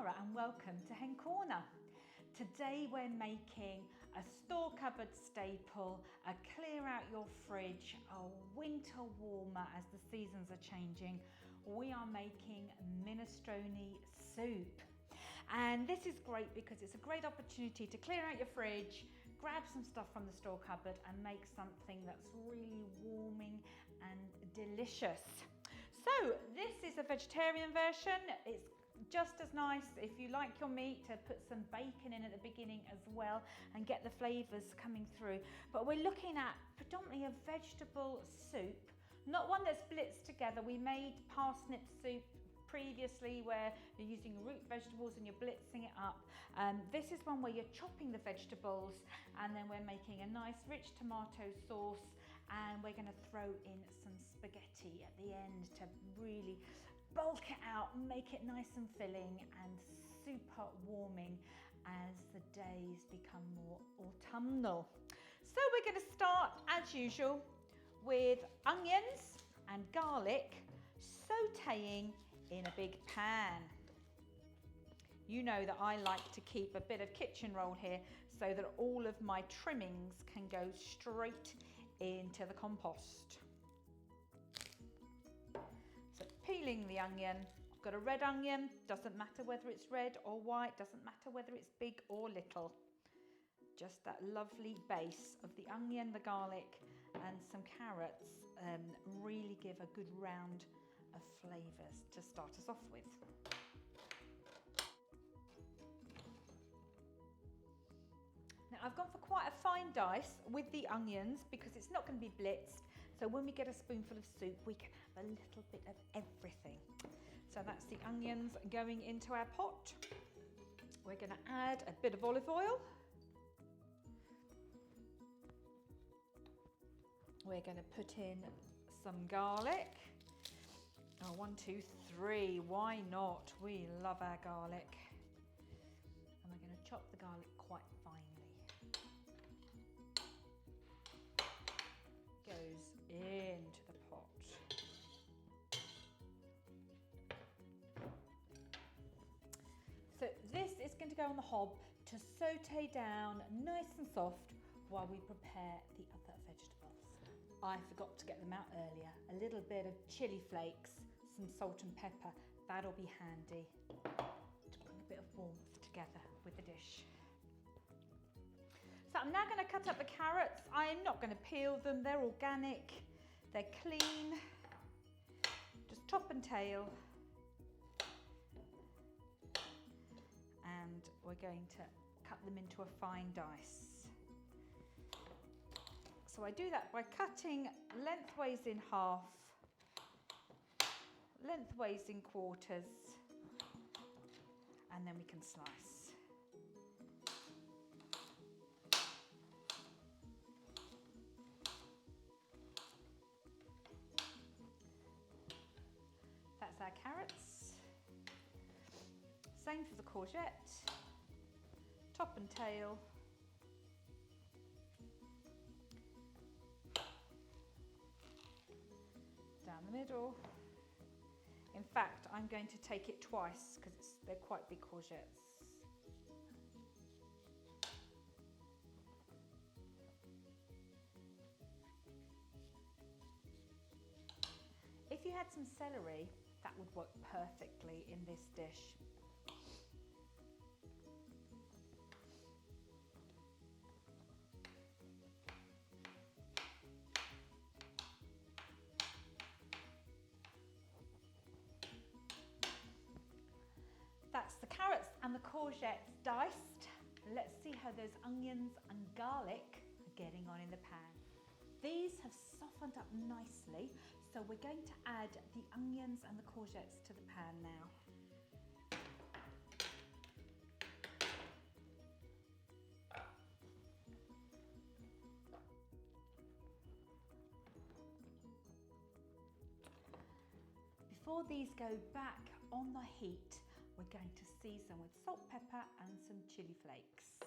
Sara and welcome to Hen Corner. Today we're making a store cupboard staple, a clear out your fridge, a winter warmer as the seasons are changing. We are making minestrone soup. And this is great because it's a great opportunity to clear out your fridge, grab some stuff from the store cupboard and make something that's really warming and delicious. So this is a vegetarian version. It's just as nice if you like your meat to put some bacon in at the beginning as well and get the flavours coming through. But we're looking at predominantly a vegetable soup, not one that's blitzed together. We made parsnip soup previously where you're using root vegetables and you're blitzing it up. This is one where you're chopping the vegetables and then we're making a nice rich tomato sauce, and we're going to throw in some spaghetti at the end to really bulk it out, make it nice and filling and super warming as the days become more autumnal. So we're going to start as usual with onions and garlic sautéing in a big pan. You know that I like to keep a bit of kitchen roll here so that all of my trimmings can go straight into the compost. So peeling the onion, I've got a red onion, doesn't matter whether it's red or white, doesn't matter whether it's big or little. Just that lovely base of the onion, the garlic and some carrots really give a good round of flavours to start us off with. Now I've gone for quite a fine dice with the onions because it's not going to be blitzed, so when we get a spoonful of soup we can have a little bit of everything. So that's the onions going into our pot. We're going to add a bit of olive oil. We're going to put in some garlic. Oh, 1, 2, 3, why not? We love our garlic. And we're going to chop the garlic quite finely. Goes into the pot. So this is going to go on the hob to saute down nice and soft while we prepare the other vegetables. I forgot to get them out earlier. A little bit of chilli flakes, some salt and pepper, that'll be handy to bring a bit of warmth together with the dish. So I'm now going to cut up the carrots. I am not going to peel them, they're organic, they're clean, just top and tail. And we're going to cut them into a fine dice. So I do that by cutting lengthways in half, lengthways in quarters, and then we can slice. That's our carrots. Same for the courgette, top and tail. Down the middle. In fact, I'm going to take it twice because they're quite big courgettes. If you had some celery, that would work perfectly in this dish. That's the carrots and the courgettes diced. Let's see how those onions and garlic are getting on in the pan. These have softened up nicely, so we're going to add the onions and the courgettes to the pan now. Before these go back on the heat, we're going to season with salt, pepper and some chilli flakes.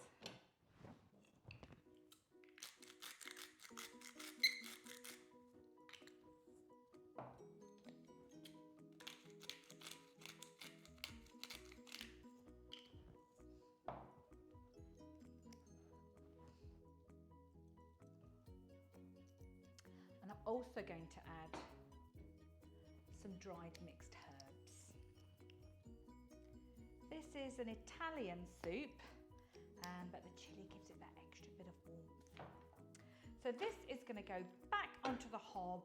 also going to add some dried mixed herbs. This is an Italian soup, but the chilli gives it that extra bit of warmth. So this is going to go back onto the hob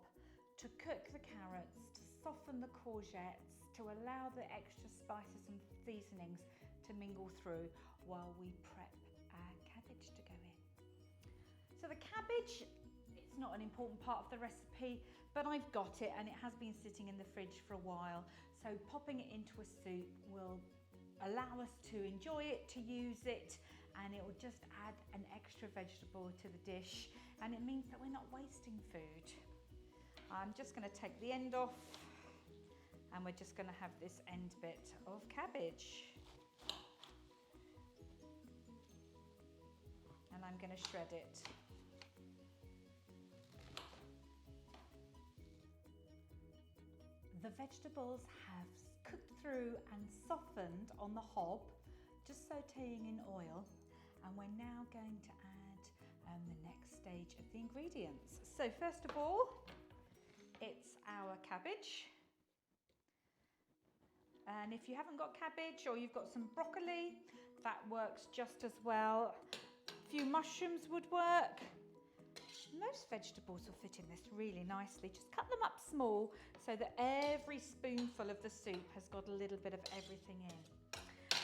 to cook the carrots, to soften the courgettes, to allow the extra spices and seasonings to mingle through while we prep our cabbage to go in. So the cabbage, it's not an important part of the recipe, but I've got it and it has been sitting in the fridge for a while. So popping it into a soup will allow us to enjoy it, to use it, and it will just add an extra vegetable to the dish, and it means that we're not wasting food. I'm just going to take the end off, and we're just going to have this end bit of cabbage. And I'm going to shred it. The vegetables have cooked through and softened on the hob, just sautéing in oil, and we're now going to add the next stage of the ingredients. So first of all, it's our cabbage, and if you haven't got cabbage or you've got some broccoli, that works just as well. A few mushrooms would work. Most vegetables will fit in this really nicely. Just cut them up small so that every spoonful of the soup has got a little bit of everything in.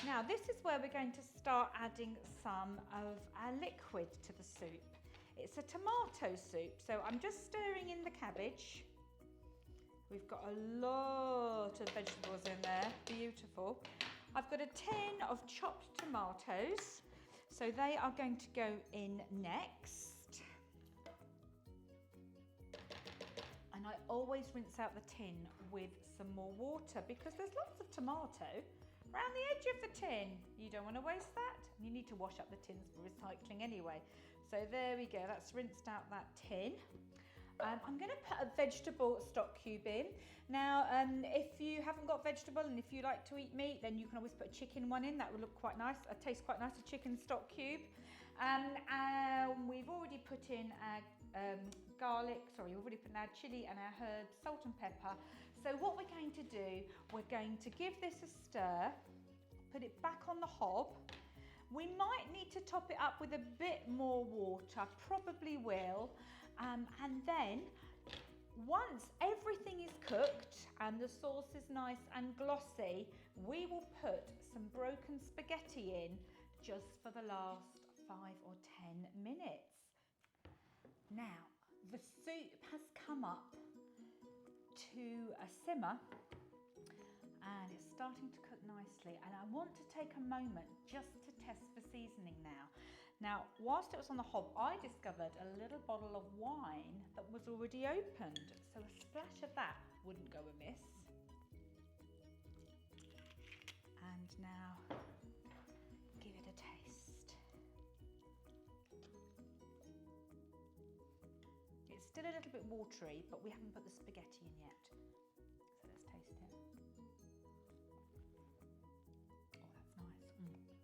Now this is where we're going to start adding some of our liquid to the soup. It's a tomato soup, so I'm just stirring in the cabbage. We've got a lot of vegetables in there, beautiful. I've got a tin of chopped tomatoes, so they are going to go in next. And I always rinse out the tin with some more water because there's lots of tomato around the edge of the tin. You don't want to waste that. You need to wash up the tins for recycling anyway. So there we go, that's rinsed out that tin. I'm going to put a vegetable stock cube in. Now, if you haven't got vegetable and if you like to eat meat, then you can always put a chicken one in. That would look quite nice. It tastes quite nice, a chicken stock cube. We've already put in our we've already put in our chilli and our herbs, salt and pepper. So what we're going to do, we're going to give this a stir, put it back on the hob. We might need to top it up with a bit more water, probably will. And then once everything is cooked and the sauce is nice and glossy, we will put some broken spaghetti in just for the last 5 or 10 minutes. Now, the soup has come up to a simmer and it's starting to cook nicely, and I want to take a moment just to test for seasoning now. Now, whilst it was on the hob, I discovered a little bottle of wine that was already opened, so a splash of that wouldn't go amiss. And now, give it a taste. It's still a little bit watery, but we haven't put the spaghetti in yet. So let's taste it. Oh, that's nice.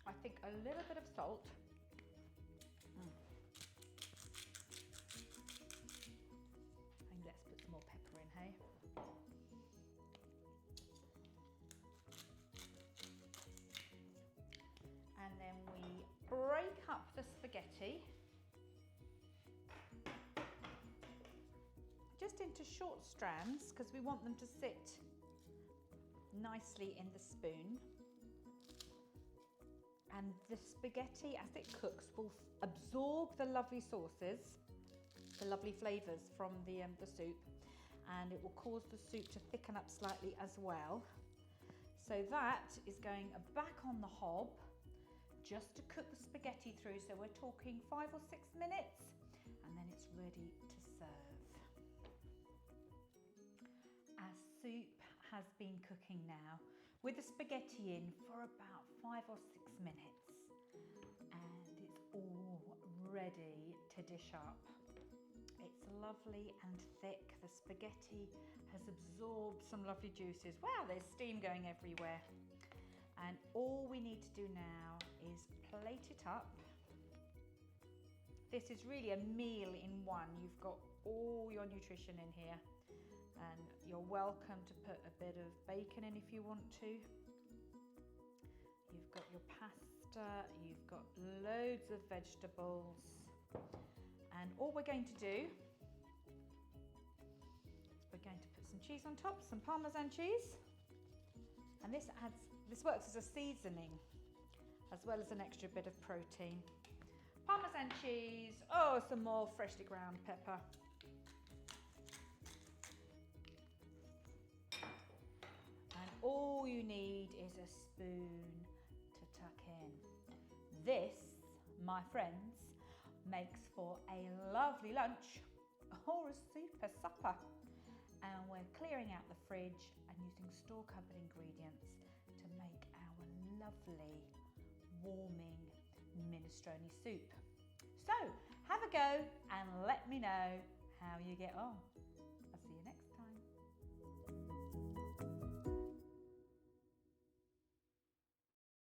I think a little bit of salt. And let's put some more pepper in, hey? And then we break up the spaghetti just into short strands because we want them to sit nicely in the spoon. And the spaghetti, as it cooks, will absorb the lovely sauces, the lovely flavours from the soup, and it will cause the soup to thicken up slightly as well. So that is going back on the hob just to cook the spaghetti through. So we're talking 5 or 6 minutes, and then it's ready to serve. Our soup has been cooking now with the spaghetti in for about 5 or 6 minutes, and it's all ready to dish up. It's lovely and thick. The spaghetti has absorbed some lovely juices. Wow, there's steam going everywhere. And all we need to do now is plate it up. This is really a meal in one. You've got all your nutrition in here. And you're welcome to put a bit of bacon in if you want to. You've got your pasta, you've got loads of vegetables. And all we're going to do is we're going to put some cheese on top, some parmesan cheese. And this works as a seasoning as well as an extra bit of protein. Parmesan cheese, oh, some more freshly ground pepper. And all you need is a spoon to tuck in. This, my friends, makes for a lovely lunch or a super supper. And we're clearing out the fridge and using store cupboard ingredients to make our lovely warming minestrone soup. So have a go and let me know how you get on.